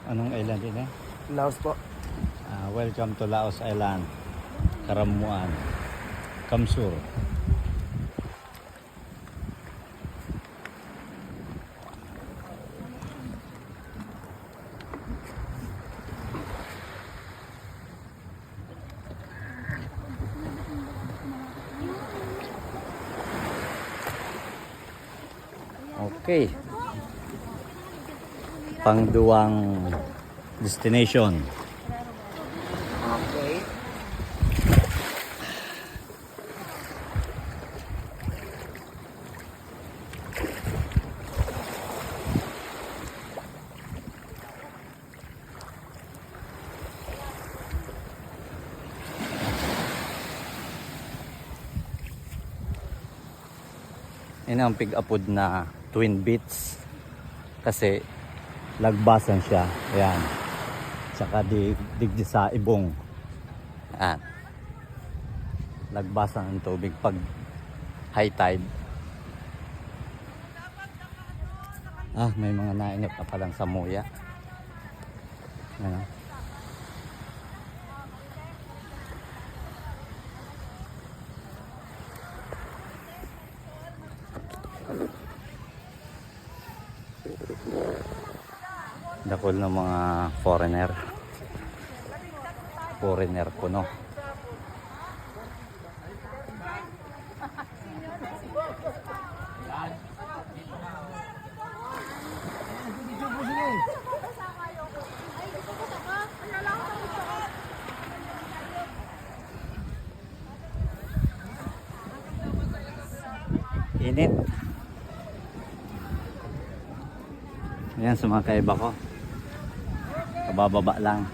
Anong island yun eh? Laos po. Welcome to Laos Island, Karamuan, Kamsur. Okay. Pangduang destination. Okay. Yan ang pig-apod na Twin Beach kasi lagbasan siya. Ayan. Tsaka digdi sa ibong. Ayan. Lagbasan ang tubig pag high tide. May mga nainip na palang samuya. Ayan. Dakol ng mga foreigner ko, no? Init. Yan sa mga kaiba ko. Kabababa lang.